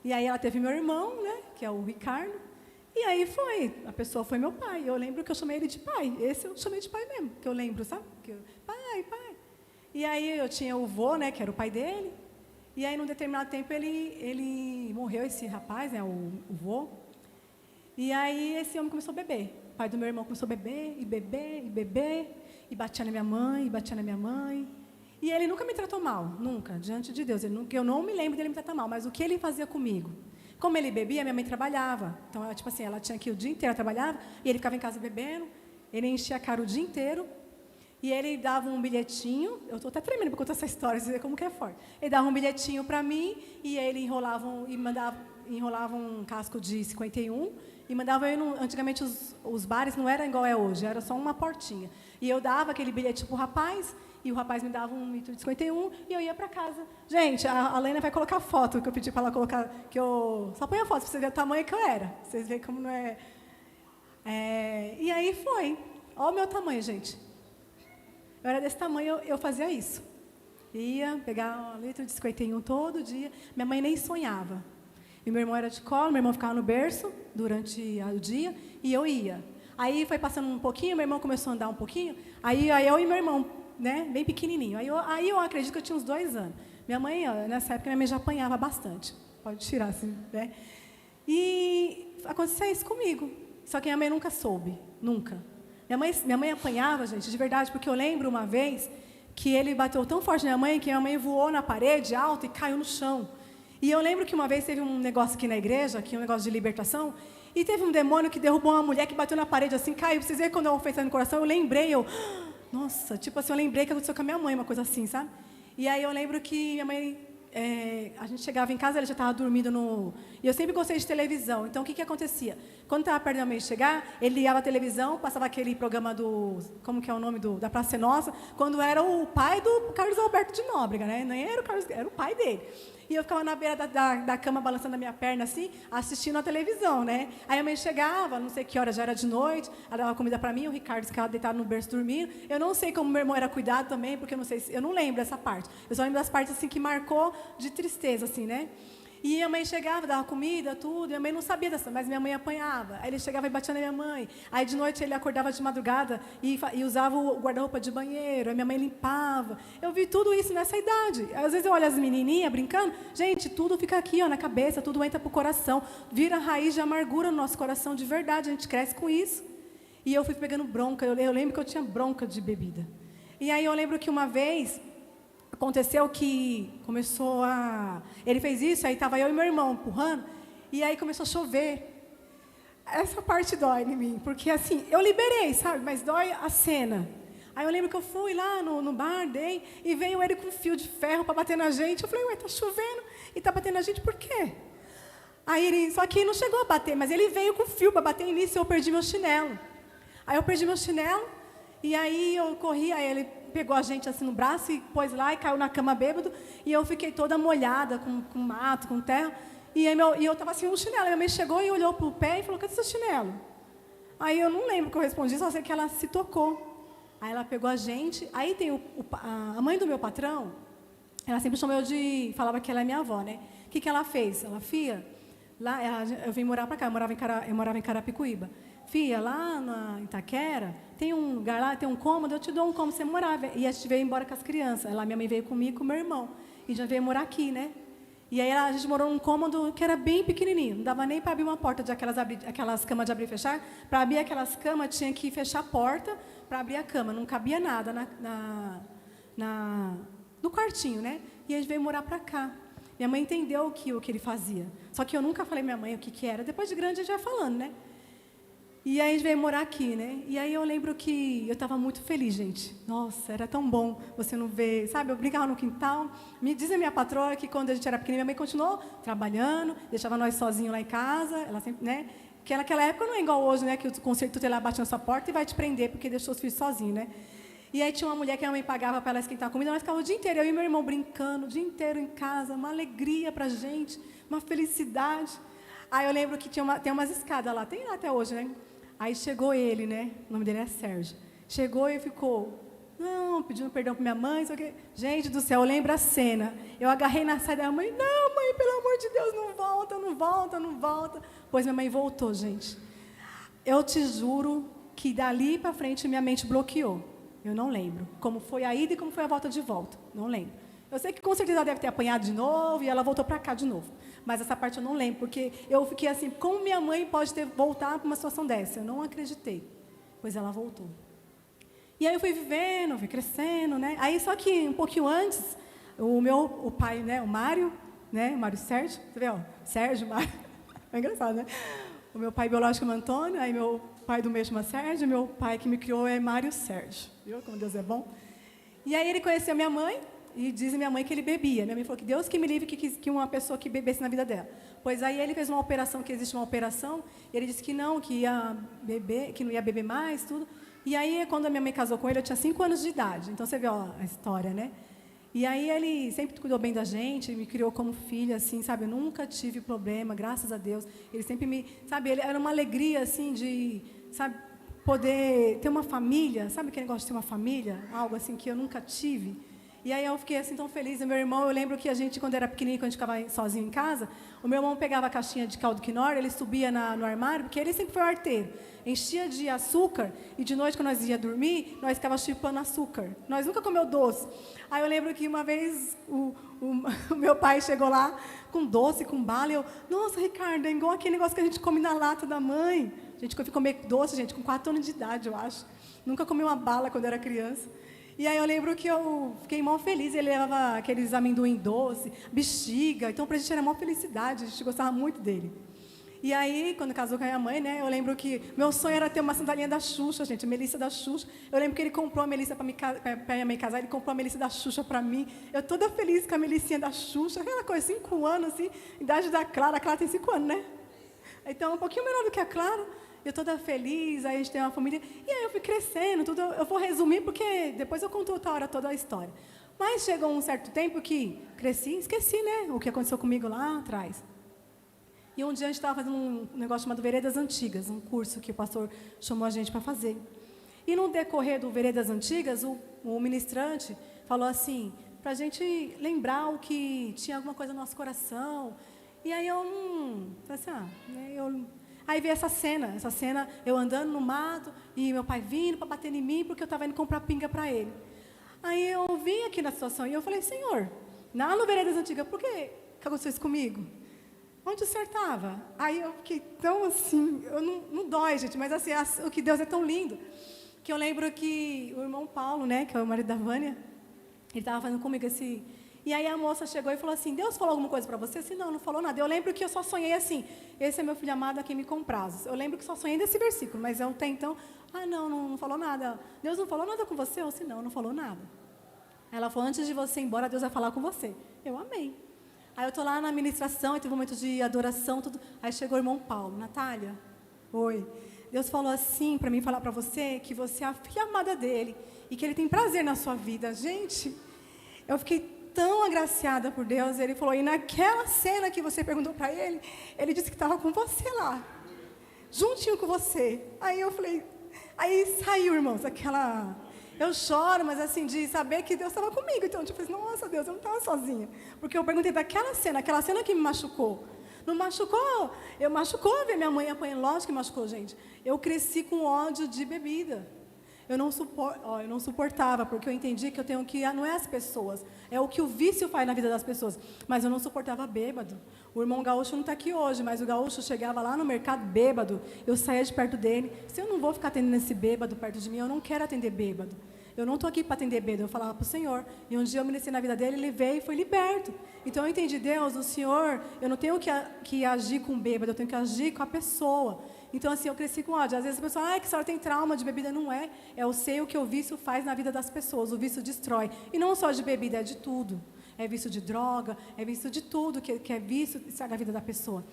e aí ela teve meu irmão, né, que é o Ricardo, e aí a pessoa foi meu pai. Eu lembro que eu chamei ele de pai, esse eu chamei de pai mesmo, que eu lembro, sabe, pai, e aí eu tinha o vô, né, que era o pai dele, e aí num determinado tempo ele morreu, esse rapaz, né, o vô. E aí esse homem começou a beber. O pai do meu irmão começou a beber, e batia na minha mãe, E ele nunca me tratou mal, nunca, diante de Deus. Eu não me lembro dele me tratar mal, mas o que ele fazia comigo? Como ele bebia, minha mãe trabalhava. Então, ela tinha que ir o dia inteiro, ela trabalhava, e ele ficava em casa bebendo, ele enchia a cara o dia inteiro, e ele dava um bilhetinho, eu estou até tremendo para contar essa história, você vê como que é forte. Ele dava um bilhetinho para mim, e ele enrolava um casco de 51, e mandava eu antigamente os bares não eram igual é hoje, era só uma portinha. E eu dava aquele bilhete para o rapaz, e o rapaz me dava um litro de 51, e eu ia para casa. Gente, a Lena vai colocar foto, que eu pedi para ela colocar, só põe a foto para você ver o tamanho que eu era. Vocês veem como não é... E aí foi. Olha o meu tamanho, gente. Eu era desse tamanho, eu fazia isso. Ia pegar um litro de 51 todo dia. Minha mãe nem sonhava. E meu irmão era de colo, meu irmão ficava no berço durante o dia, e eu ia. Aí foi passando um pouquinho, meu irmão começou a andar um pouquinho, aí eu e meu irmão, né, bem pequenininho. Aí eu acredito que eu tinha uns 2 anos. Minha mãe, nessa época, minha mãe já apanhava bastante. Pode tirar, assim, né? E aconteceu isso comigo. Só que minha mãe nunca soube, nunca. Minha mãe apanhava, gente, de verdade, porque eu lembro uma vez que ele bateu tão forte na minha mãe que minha mãe voou na parede alto e caiu no chão. E eu lembro que uma vez teve um negócio aqui na igreja, aqui um negócio de libertação, e teve um demônio que derrubou uma mulher que bateu na parede assim, caiu. Vocês veem quando eu ofensei no coração, eu lembrei, nossa, tipo assim, eu lembrei que aconteceu com a minha mãe, uma coisa assim, sabe? E aí eu lembro que minha mãe, a gente chegava em casa, ela já estava dormindo E eu sempre gostei de televisão, então o que acontecia? Quando estava perto da mãe chegar, ele ligava a televisão, passava aquele programa como que é o nome da Praça é Nossa, quando era o pai do Carlos Alberto de Nóbrega, né? Nem era o Carlos, era o pai dele. E eu ficava na beira da cama, balançando a minha perna assim, assistindo a televisão, né? Aí a mãe chegava, não sei que hora, já era de noite, ela dava comida para mim, o Ricardo ficava deitado no berço dormindo. Eu não sei como meu irmão era cuidado também, porque eu não lembro dessa parte. Eu só lembro das partes assim que marcou de tristeza, assim, né? E a mãe chegava, dava comida, tudo, e a mãe não sabia dessa, mas minha mãe apanhava. Aí ele chegava e batia na minha mãe. Aí de noite ele acordava de madrugada e usava o guarda-roupa de banheiro, aí minha mãe limpava. Eu vi tudo isso nessa idade. Às vezes eu olho as menininhas brincando, gente, tudo fica aqui, ó, na cabeça, tudo entra pro coração, vira raiz de amargura no nosso coração, de verdade, a gente cresce com isso. E eu fui pegando bronca, eu lembro que eu tinha bronca de bebida. E aí eu lembro que uma vez aconteceu que ele fez isso, aí estava eu e meu irmão empurrando, e aí começou a chover. Essa parte dói em mim, porque assim, eu liberei, sabe, mas dói a cena. Aí eu lembro que eu fui lá no bar, e veio ele com um fio de ferro para bater na gente. Eu falei, ué, tá chovendo e tá batendo na gente por quê? Aí só que ele não chegou a bater, mas ele veio com fio para bater nisso e eu perdi meu chinelo. Aí eu perdi meu chinelo, e aí eu corri, aí ele pegou a gente assim no braço e pôs lá e caiu na cama bêbado, e eu fiquei toda molhada, com mato, com terra, e eu estava assim, um chinelo, minha mãe chegou e olhou para o pé e falou, cadê seu chinelo? Aí eu não lembro o que eu respondi, só sei que ela se tocou. Aí ela pegou a gente, aí tem a mãe do meu patrão, ela sempre chamou falava que ela é minha avó, né? O que ela fez? Ela, filha, eu vim morar para cá, eu morava em Carapicuíba. Filha, lá em Itaquera, tem um lugar lá, tem um cômodo, eu te dou um cômodo, você morava. E a gente veio embora com as crianças. Minha mãe veio comigo e com meu irmão. E já veio morar aqui, né? E aí a gente morou num cômodo que era bem pequenininho. Não dava nem para abrir uma porta de aquelas camas de abrir e fechar. Para abrir aquelas camas, tinha que fechar a porta para abrir a cama. Não cabia nada no quartinho, né? E a gente veio morar para cá. Minha mãe entendeu o que ele fazia. Só que eu nunca falei minha mãe o que era. Depois de grande, a gente vai falando, né? E aí a gente veio morar aqui, né? E aí eu lembro que eu estava muito feliz, gente. Nossa, era tão bom você não ver, sabe? Eu brincava no quintal. Me diz a minha patroa que quando a gente era pequena, minha mãe continuou trabalhando, deixava nós sozinhos lá em casa. Ela sempre, né? Porque naquela época não é igual hoje, né? Que o conselho tutelar bate na sua porta e vai te prender porque deixou os filhos sozinhos, né? E aí tinha uma mulher que a mãe pagava para ela esquentar a comida, nós ficávamos o dia inteiro, eu e meu irmão brincando, o dia inteiro em casa, uma alegria para a gente, uma felicidade. Aí eu lembro que tem umas escadas lá, tem lá até hoje, né? Aí chegou ele, né? O nome dele é Sérgio. Chegou e ficou, pedindo perdão para minha mãe. Só que... Gente do céu, eu lembro a cena. Eu agarrei na saída da mãe. Não, mãe, pelo amor de Deus, não volta, não volta, não volta. Pois minha mãe voltou, gente. Eu te juro que dali para frente minha mente bloqueou. Eu não lembro como foi a ida e como foi a volta de volta. Não lembro. Eu sei que com certeza ela deve ter apanhado de novo e ela voltou para cá de novo. Mas essa parte eu não lembro, porque eu fiquei assim, como minha mãe pode ter voltado para uma situação dessa? Eu não acreditei, pois ela voltou. E aí eu fui vivendo, fui crescendo, né? Aí só que um pouquinho antes, o pai, né, o Mário, né, o Mário Sérgio, você vê, ó, Sérgio, Mário, é engraçado, né? O meu pai biológico é Antônio, aí meu pai do meio chama Sérgio, meu pai que me criou é Mário Sérgio, viu como Deus é bom? E aí ele conheceu minha mãe, e diz minha mãe que ele bebia. Minha mãe falou que Deus que me livre que uma pessoa que bebesse na vida dela. Pois aí ele fez uma operação, que existe uma operação, e ele disse que não ia beber, que não ia beber mais, tudo. E aí, quando a minha mãe casou com ele, eu tinha 5 anos de idade. Então, você vê a história, né? E aí ele sempre cuidou bem da gente, me criou como filha, assim, sabe? Eu nunca tive problema, graças a Deus. Ele sempre ele era uma alegria, assim, de, sabe, poder ter uma família. Sabe aquele negócio de ter uma família? Algo assim que eu nunca tive. E aí eu fiquei assim tão feliz. E meu irmão, eu lembro que a gente, quando era pequenininho, quando a gente ficava sozinho em casa, o meu irmão pegava a caixinha de caldo quinor, ele subia no armário, porque ele sempre foi arteiro. Enchia de açúcar, e de noite, quando nós ia dormir, nós ficávamos chupando açúcar. Nós nunca comeu doce. Aí eu lembro que uma vez o meu pai chegou lá com doce, com bala, e eu, nossa, Ricardo, é igual aquele negócio que a gente come na lata da mãe. A gente foi comer doce, gente, com 4 anos de idade, eu acho. Nunca comi uma bala quando era criança. E aí eu lembro que eu fiquei mó feliz, ele levava aqueles amendoim doce, bexiga, então pra gente era mó felicidade, a gente gostava muito dele. E aí, quando casou com a minha mãe, né, eu lembro que meu sonho era ter uma sandalinha da Xuxa, gente, a Melissa da Xuxa. Eu lembro que ele comprou a Melissa para minha mãe casar, ele comprou a Melissa da Xuxa para mim. Eu toda feliz com a Melissinha da Xuxa, aquela coisa, 5 anos, assim, idade da Clara. A Clara tem 5 anos, né? Então, um pouquinho menor do que a Clara. Eu toda feliz, aí a gente tem uma família. E aí eu fui crescendo, tudo. Eu vou resumir, porque depois eu conto outra hora toda a história. Mas chegou um certo tempo que cresci, esqueci, né, o que aconteceu comigo lá atrás. E um dia a gente estava fazendo um negócio chamado Veredas Antigas, um curso que o pastor chamou a gente para fazer. E no decorrer do Veredas Antigas, o ministrante falou assim, para a gente lembrar o que tinha alguma coisa no nosso coração. E aí eu falei assim, aí veio essa cena, eu andando no mato, e meu pai vindo para bater em mim, porque eu estava indo comprar pinga para ele. Aí eu vim aqui na situação, e eu falei, Senhor, lá no Veredas Antigas, por que aconteceu isso comigo? Onde o senhor estava? Aí eu fiquei tão assim, eu não dói, gente, mas assim, o que Deus é tão lindo, que eu lembro que o irmão Paulo, né, que é o marido da Vânia, ele estava fazendo comigo e aí a moça chegou e falou assim, Deus falou alguma coisa para você? Assim, não falou nada. Eu lembro que eu só sonhei assim, esse é meu filho amado a quem me comprazes. Eu lembro que só sonhei desse versículo, mas eu até então, não falou nada. Deus não falou nada com você? Eu disse, não falou nada. Ela falou, antes de você ir embora, Deus vai falar com você. Eu amei. Aí eu estou lá na administração, e teve um momento de adoração, tudo. Aí chegou o irmão Paulo, Natália, oi. Deus falou assim para mim falar para você que você é a filha amada dele e que ele tem prazer na sua vida. Gente, eu fiquei tão agraciada por Deus. Ele falou, e naquela cena que você perguntou para ele, ele disse que estava com você lá, juntinho com você. Aí eu falei, aí saiu, irmãos, aquela... Eu choro, mas assim, de saber que Deus estava comigo. Então, tipo, nossa, Deus, eu não estava sozinha. Porque eu perguntei daquela cena, aquela cena que me machucou. Não machucou? Machucou ver minha mãe apanhando. Lógico que machucou, gente. Eu cresci com ódio de bebida. Eu não suportava, porque eu entendi que eu tenho que... Não é as pessoas, é o que o vício faz na vida das pessoas. Mas eu não suportava bêbado. O irmão Gaúcho não está aqui hoje, mas o Gaúcho chegava lá no mercado bêbado, eu saía de perto dele. Se eu não vou ficar atendendo esse bêbado perto de mim, eu não quero atender bêbado. Eu não estou aqui para atender bêbado, eu falava para o Senhor. E um dia eu ministrei na vida dele, ele veio e foi liberto. Então eu entendi, Deus, o Senhor, eu não tenho que agir com o bêbado, eu tenho que agir com a pessoa. Então, assim, eu cresci com ódio. Às vezes a pessoa, que a senhora tem trauma de bebida. Não é. Eu sei o que o vício faz na vida das pessoas. O vício destrói. E não só de bebida, é de tudo. É vício de droga, é vício de tudo que é vício, estraga a vida da pessoa.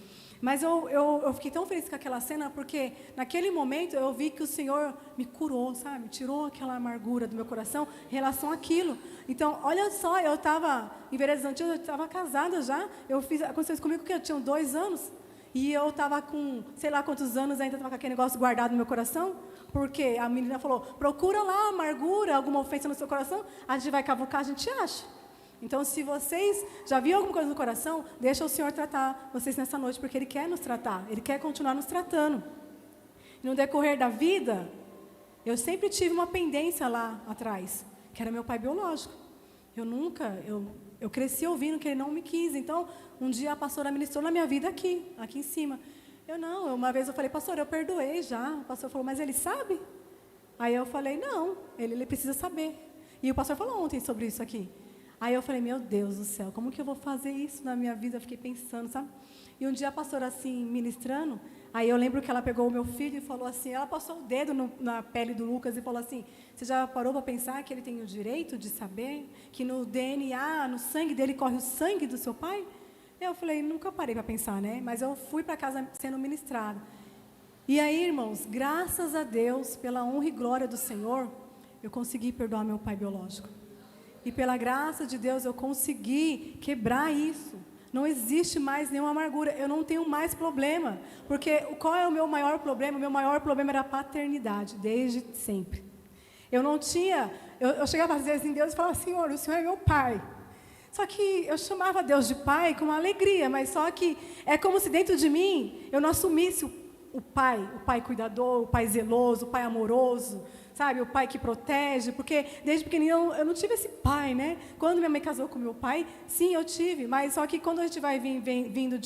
Mas eu fiquei tão feliz com aquela cena, porque naquele momento eu vi que o Senhor me curou, sabe? Tirou aquela amargura do meu coração em relação àquilo. Então, olha só, eu estava em Veredas Antigas, eu estava casada já. Aconteceu isso comigo que eu tinha 2 anos. E eu estava com, sei lá quantos anos, ainda estava com aquele negócio guardado no meu coração, porque a menina falou, procura lá amargura, alguma ofensa no seu coração, a gente vai cavucar, a gente acha. Então, se vocês já viram alguma coisa no coração, deixa o Senhor tratar vocês nessa noite, porque Ele quer nos tratar, Ele quer continuar nos tratando. E no decorrer da vida, eu sempre tive uma pendência lá atrás, que era meu pai biológico. Eu cresci ouvindo que ele não me quis. Então, um dia a pastora ministrou na minha vida aqui em cima. Uma vez eu falei, pastor, eu perdoei já. O pastor falou, mas ele sabe? Aí eu falei, não, ele precisa saber. E o pastor falou ontem sobre isso aqui. Aí eu falei, meu Deus do céu, como que eu vou fazer isso na minha vida? Eu fiquei pensando, sabe? E um dia a pastora assim, ministrando, aí eu lembro que ela pegou o meu filho e falou assim, ela passou o dedo na pele do Lucas e falou assim, você já parou para pensar que ele tem o direito de saber que no DNA, no sangue dele corre o sangue do seu pai? Eu falei, nunca parei para pensar, né? Mas eu fui para casa sendo ministrada. E aí, irmãos, graças a Deus, pela honra e glória do Senhor, eu consegui perdoar meu pai biológico. E pela graça de Deus, eu consegui quebrar isso. Não existe mais nenhuma amargura. Eu não tenho mais problema. Porque qual é o meu maior problema? O meu maior problema era a paternidade, desde sempre. Eu não tinha... Eu chegava às vezes em Deus e falava, Senhor, o Senhor é meu pai. Só que eu chamava Deus de pai com uma alegria, mas só que é como se dentro de mim eu não assumisse o pai cuidador, o pai zeloso, o pai amoroso, sabe? O pai que protege, porque desde pequenininho eu não tive esse pai, né? Quando minha mãe casou com meu pai, sim, eu tive, mas só que quando a gente vai vindo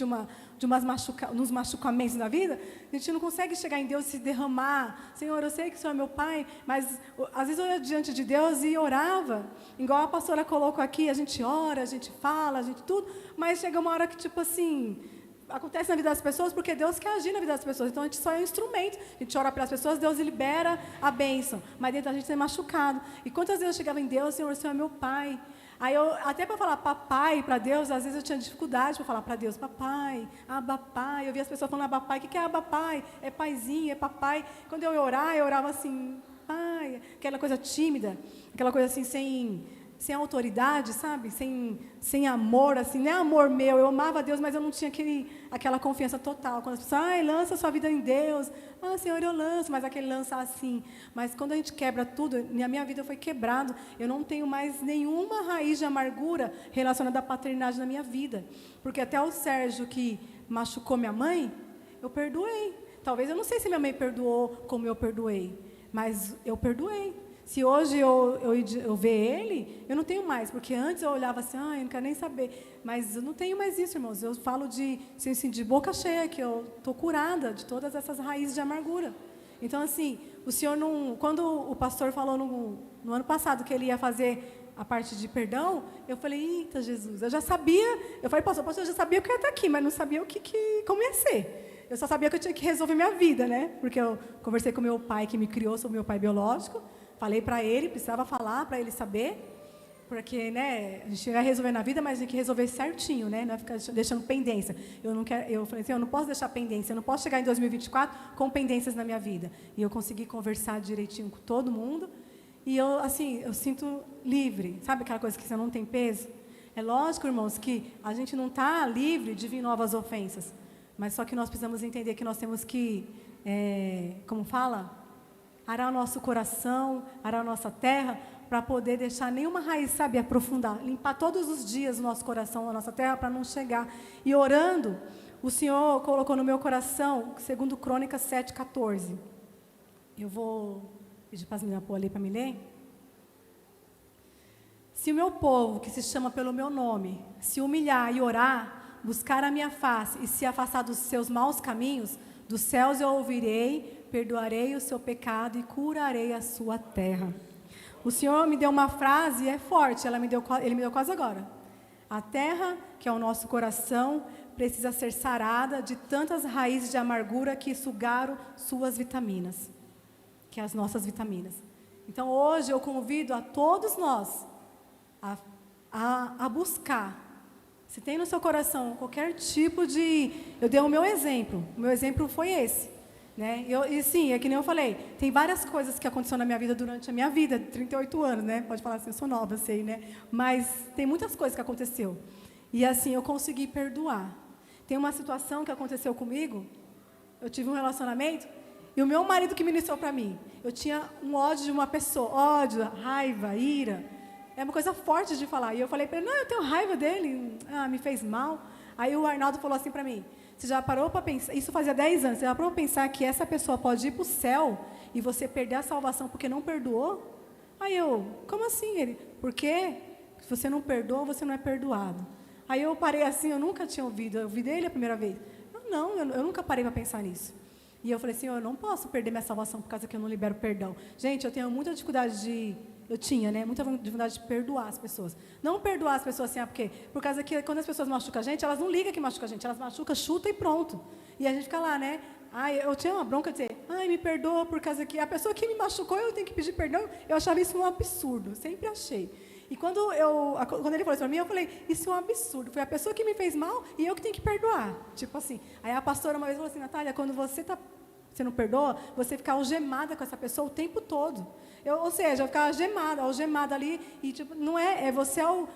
nos machucamentos da vida, a gente não consegue chegar em Deus e se derramar. Senhor, eu sei que o Senhor é meu pai, mas às vezes eu ia diante de Deus e orava, igual a pastora colocou aqui, a gente ora, a gente fala, a gente tudo, mas chega uma hora que tipo assim, acontece na vida das pessoas porque Deus quer agir na vida das pessoas. Então a gente só é um instrumento. A gente ora pelas pessoas, Deus libera a bênção. Mas dentro da gente é machucado. E quantas vezes eu chegava em Deus, Senhor, o Senhor é meu pai. Aí eu, até para falar papai para Deus, às vezes eu tinha dificuldade para falar para Deus, papai, abapai. Eu via as pessoas falando abapai, o que é abapai? É paizinho, é papai. Quando eu ia orar, eu orava assim, pai, aquela coisa tímida, aquela coisa assim, sem autoridade, sabe? Sem amor, assim, não é amor meu. Eu amava Deus, mas eu não tinha aquela confiança total. Quando as pessoas, lança a sua vida em Deus. Senhor, eu lanço, mas aquele lançar assim. Mas quando a gente quebra tudo, na minha vida foi quebrado. Eu não tenho mais nenhuma raiz de amargura relacionada à paternidade na minha vida. Porque até o Sérgio, que machucou minha mãe, eu perdoei. Talvez, eu não sei se minha mãe perdoou como eu perdoei, mas eu perdoei. Se hoje eu ver ele, eu não tenho mais, porque antes eu olhava assim, eu não quero nem saber, mas eu não tenho mais isso, irmãos. Eu falo assim, de boca cheia, que eu estou curada de todas essas raízes de amargura. Então, assim, o Senhor não... Quando o pastor falou no ano passado que ele ia fazer a parte de perdão, eu falei, eita, Jesus, eu já sabia, eu falei, pastor, eu já sabia que eu ia estar aqui, mas não sabia como ia ser. Eu só sabia que eu tinha que resolver minha vida, né? Porque eu conversei com meu pai, que me criou, sou meu pai biológico. Falei para ele, precisava falar para ele saber, porque, né, a gente vai resolver na vida, mas tem que resolver certinho, né, não é ficar deixando pendência. Eu falei assim, eu não posso deixar pendência, eu não posso chegar em 2024 com pendências na minha vida. E eu consegui conversar direitinho com todo mundo, e eu sinto livre, sabe aquela coisa que você não tem peso? É lógico, irmãos, que a gente não está livre de vir novas ofensas, mas só que nós precisamos entender que nós temos que, como fala? Arar o nosso coração, arar a nossa terra, para poder deixar nenhuma raiz, sabe, aprofundar. Limpar todos os dias o nosso coração, a nossa terra, para não chegar. E orando, o Senhor colocou no meu coração, segundo Crônicas 7:14. Eu vou pedir para as meninas pôr ali para me ler. Se o meu povo, que se chama pelo meu nome, se humilhar e orar, buscar a minha face e se afastar dos seus maus caminhos, dos céus eu ouvirei, perdoarei o seu pecado e curarei a sua terra. O Senhor me deu uma frase, é forte, ele me deu quase agora. A terra, que é o nosso coração, precisa ser sarada de tantas raízes de amargura que sugaram suas vitaminas, que é as nossas vitaminas. Então, hoje eu convido a todos nós a buscar. Se tem no seu coração qualquer tipo de... Eu dei o meu exemplo foi esse. Né? E sim, é que nem eu falei, tem várias coisas que aconteceram na minha vida durante a minha vida, 38 anos, né? Pode falar assim, eu sou nova, sei, né? Mas tem muitas coisas que aconteceu. E assim, eu consegui perdoar. Tem uma situação que aconteceu comigo, eu tive um relacionamento, e o meu marido que ministrou para mim, eu tinha um ódio de uma pessoa, ódio, raiva, ira, é uma coisa forte de falar. E eu falei para ele, não, eu tenho raiva dele, me fez mal. Aí o Arnaldo falou assim para mim, você já parou para pensar, isso fazia 10 anos, você já parou para pensar que essa pessoa pode ir para o céu e você perder a salvação porque não perdoou? Aí eu, como assim? Ele, porque se você não perdoa, você não é perdoado. Aí eu parei assim, eu nunca tinha ouvido, eu ouvi dele a primeira vez. Eu nunca parei para pensar nisso. E eu falei assim, eu não posso perder minha salvação por causa que eu não libero perdão. Gente, eu tenho muita dificuldade muita dificuldade de perdoar as pessoas. Não perdoar as pessoas assim, porque por causa que quando as pessoas machucam a gente, elas não ligam que machuca a gente, elas machucam, chuta e pronto. E a gente fica lá, né? Eu tinha uma bronca de dizer, me perdoa por causa que a pessoa que me machucou, eu tenho que pedir perdão. Eu achava isso um absurdo, sempre achei. E quando ele falou isso para mim, eu falei, isso é um absurdo. Foi a pessoa que me fez mal e eu que tenho que perdoar. Tipo assim. Aí a pastora uma vez falou assim, Natália, quando você não perdoa, você fica algemada com essa pessoa o tempo todo. Ou seja, eu ficava algemada ali, e tipo, não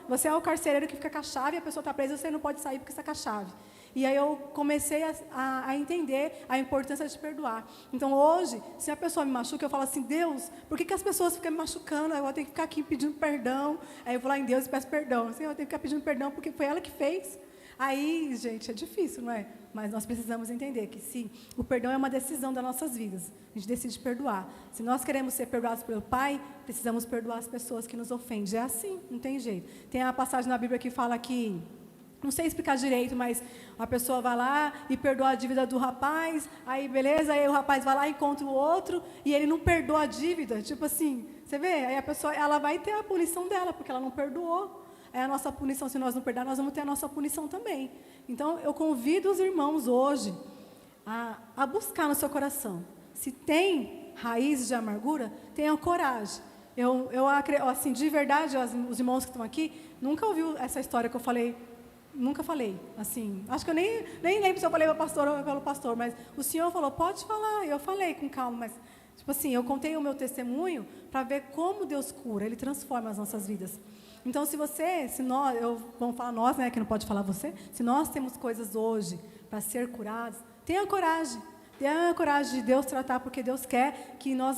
você é o carcereiro que fica com a chave, a pessoa está presa, você não pode sair porque está com a chave. E aí eu comecei a entender a importância de perdoar. Então hoje, se a pessoa me machuca, eu falo assim, Deus, por que as pessoas ficam me machucando? Eu tenho que ficar aqui pedindo perdão. Aí eu vou lá em Deus e peço perdão. Assim, eu tenho que ficar pedindo perdão porque foi ela que fez. Aí, gente, é difícil, não é? Mas nós precisamos entender que se o perdão é uma decisão das nossas vidas, a gente decide perdoar. Se nós queremos ser perdoados pelo Pai, precisamos perdoar as pessoas que nos ofendem. É assim, não tem jeito. Tem a passagem na Bíblia que fala que, não sei explicar direito, mas a pessoa vai lá e perdoa a dívida do rapaz, aí beleza, aí o rapaz vai lá e encontra o outro, e ele não perdoa a dívida, tipo assim, você vê? Aí a pessoa, ela vai ter a punição dela, porque ela não perdoou. É a nossa punição, se nós não perdoar, nós vamos ter a nossa punição também. Então, eu convido os irmãos hoje a buscar no seu coração. Se tem raízes de amargura, tenham coragem. Assim, de verdade, os irmãos que estão aqui, nunca ouviu essa história que eu falei, nunca falei, assim, acho que eu nem lembro se eu falei para o pastor ou pelo pastor, mas o senhor falou, pode falar, eu falei com calma, mas, tipo assim, eu contei o meu testemunho para ver como Deus cura, Ele transforma as nossas vidas. Então, vamos falar nós, né, que não pode falar você, se nós temos coisas hoje para ser curados, tenha coragem de Deus tratar, porque Deus quer que nós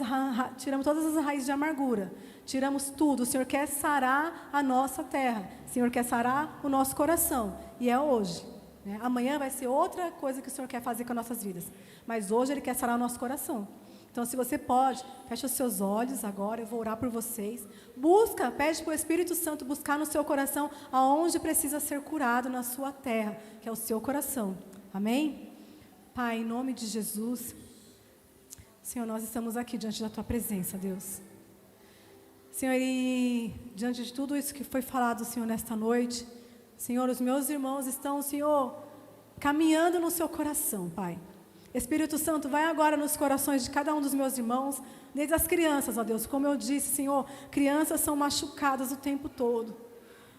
tiramos todas as raízes de amargura, tiramos tudo. O Senhor quer sarar a nossa terra, o Senhor quer sarar o nosso coração, e é hoje, né? Amanhã vai ser outra coisa que o Senhor quer fazer com as nossas vidas, mas hoje Ele quer sarar o nosso coração. Então, se você pode, feche os seus olhos agora, eu vou orar por vocês. Pede para o Espírito Santo buscar no seu coração aonde precisa ser curado na sua terra, que é o seu coração. Amém? Pai, em nome de Jesus, Senhor, nós estamos aqui diante da Tua presença, Deus. Senhor, e diante de tudo isso que foi falado, Senhor, nesta noite, Senhor, os meus irmãos estão, Senhor, caminhando no seu coração, Pai. Espírito Santo, vai agora nos corações de cada um dos meus irmãos, desde as crianças, ó Deus, como eu disse, Senhor, crianças são machucadas o tempo todo.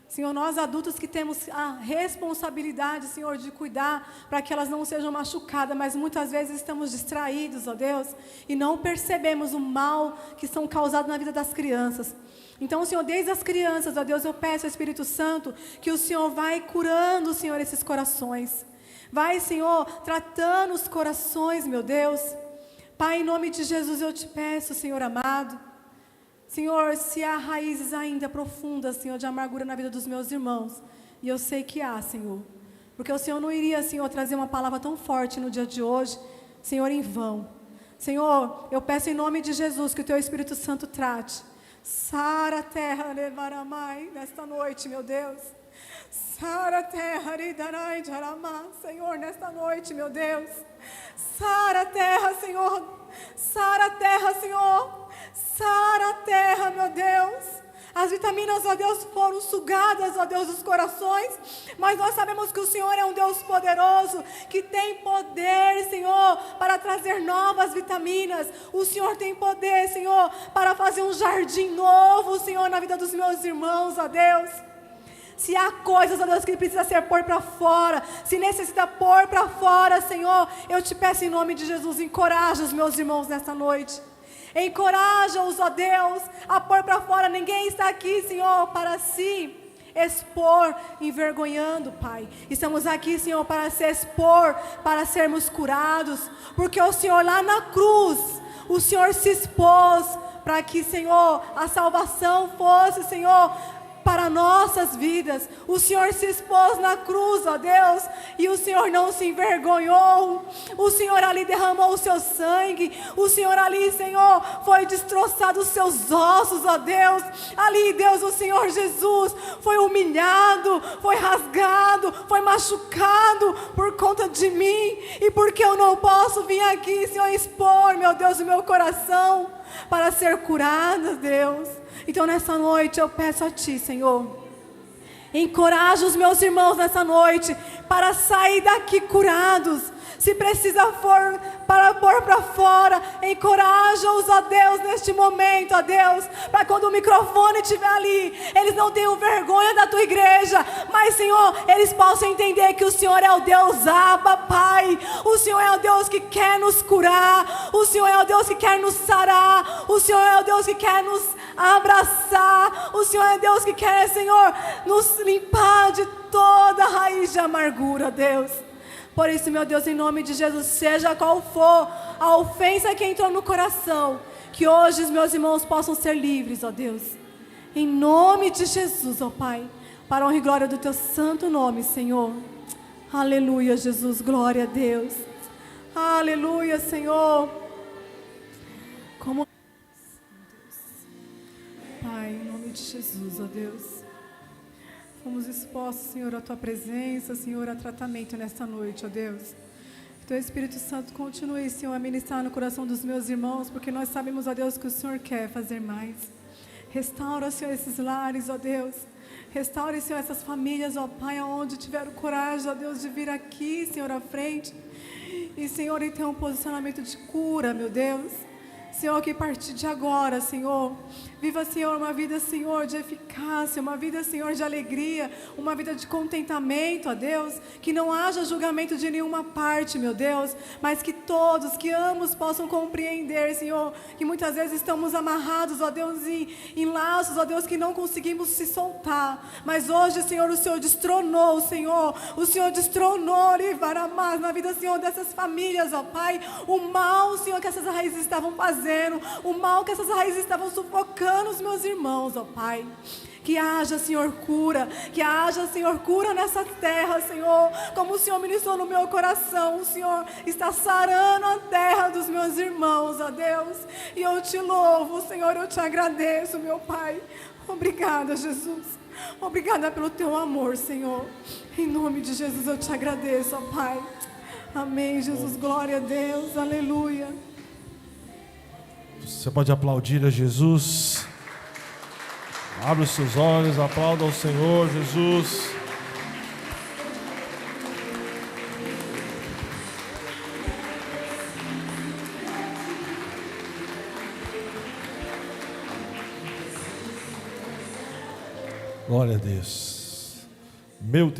Senhor, nós adultos que temos a responsabilidade, Senhor, de cuidar para que elas não sejam machucadas, mas muitas vezes estamos distraídos, ó Deus, e não percebemos o mal que são causados na vida das crianças. Então, Senhor, desde as crianças, ó Deus, eu peço ao Espírito Santo que o Senhor vai curando, Senhor, esses corações. Vai, Senhor, tratando os corações, meu Deus. Pai, em nome de Jesus eu te peço, Senhor amado. Senhor, se há raízes ainda profundas, Senhor, de amargura na vida dos meus irmãos, e eu sei que há, Senhor, porque o Senhor não iria, Senhor, trazer uma palavra tão forte no dia de hoje, Senhor, em vão. Senhor, eu peço em nome de Jesus que o Teu Espírito Santo trate. Sara a terra, levar a mãe, nesta noite, meu Deus. Sara a terra, ridarai de aramá, Senhor, nesta noite, meu Deus. Sara a terra, Senhor. Sara a terra, Senhor. Sara a terra, meu Deus. As vitaminas, ó Deus, foram sugadas, ó Deus, dos corações, mas nós sabemos que o Senhor é um Deus poderoso, que tem poder, Senhor, para trazer novas vitaminas. O Senhor tem poder, Senhor, para fazer um jardim novo, Senhor, na vida dos meus irmãos, ó Deus. Se há coisas, ó Deus, que precisa ser pôr para fora, se necessita pôr para fora, Senhor, eu te peço em nome de Jesus, encoraja os meus irmãos nesta noite. Encoraja-os, ó Deus, a pôr para fora. Ninguém está aqui, Senhor, para se expor, envergonhando, Pai. Estamos aqui, Senhor, para se expor, para sermos curados, porque o Senhor lá na cruz, o Senhor se expôs para que, Senhor, a salvação fosse, Senhor, para nossas vidas. O Senhor se expôs na cruz, ó Deus, e o Senhor não se envergonhou. O Senhor ali derramou o seu sangue. O Senhor ali, Senhor, foi destroçado os seus ossos, ó Deus. Ali, Deus, o Senhor Jesus foi humilhado, foi rasgado, foi machucado por conta de mim. E porque eu não posso vir aqui, Senhor, expor, meu Deus, o meu coração para ser curado, Deus. Então nessa noite eu peço a Ti, Senhor, encoraja os meus irmãos nessa noite para sair daqui curados. Se precisa for para pôr para fora, encoraja-os, ó Deus, neste momento, ó Deus, para quando o microfone estiver ali, eles não tenham vergonha da Tua igreja, mas, Senhor, eles possam entender que o Senhor é o Deus Abba, Pai. O Senhor é o Deus que quer nos curar, o Senhor é o Deus que quer nos sarar, o Senhor é o Deus que quer nos abraçar, o Senhor é Deus que quer, Senhor, nos limpar de toda a raiz de amargura, Deus. Por isso, meu Deus, em nome de Jesus, seja qual for a ofensa que entrou no coração, que hoje os meus irmãos possam ser livres, ó Deus. Em nome de Jesus, ó Pai, para a honra e glória do Teu santo nome, Senhor. Aleluia, Jesus, glória a Deus. Aleluia, Senhor. Como Pai, em nome de Jesus, ó Deus. Fomos expostos, Senhor, à Tua presença, Senhor, a tratamento nesta noite, ó Deus. Que Teu Espírito Santo continue, Senhor, a ministrar no coração dos meus irmãos, porque nós sabemos, ó Deus, que o Senhor quer fazer mais. Restaura, Senhor, esses lares, ó Deus. Restaure, Senhor, essas famílias, ó Pai, aonde tiveram coragem, ó Deus, de vir aqui, Senhor, à frente. E, Senhor, e ter um posicionamento de cura, meu Deus. Senhor, que a partir de agora, Senhor, viva, Senhor, uma vida, Senhor, de eficácia, uma vida, Senhor, de alegria, uma vida de contentamento, ó Deus, que não haja julgamento de nenhuma parte, meu Deus, mas que todos, que ambos possam compreender, Senhor, que muitas vezes estamos amarrados, ó Deus, em laços, ó Deus, que não conseguimos se soltar, mas hoje, Senhor, o Senhor destronou, o Senhor destronou, Rivaramás, na vida, Senhor, dessas famílias, ó Pai, o mal, Senhor, que essas raízes estavam fazendo, o mal que essas raízes estavam sufocando os meus irmãos, ó Pai. Que haja, Senhor, cura. Que haja, Senhor, cura nessa terra, Senhor. Como o Senhor ministrou no meu coração, o Senhor está sarando a terra dos meus irmãos, ó Deus. E eu te louvo, Senhor, eu te agradeço, meu Pai. Obrigada, Jesus. Obrigada pelo teu amor, Senhor. Em nome de Jesus eu te agradeço, ó Pai. Amém, Jesus. Glória a Deus. Aleluia. Você pode aplaudir a Jesus. Abra os seus olhos, aplauda ao Senhor Jesus. Glória a Deus. Meu Deus.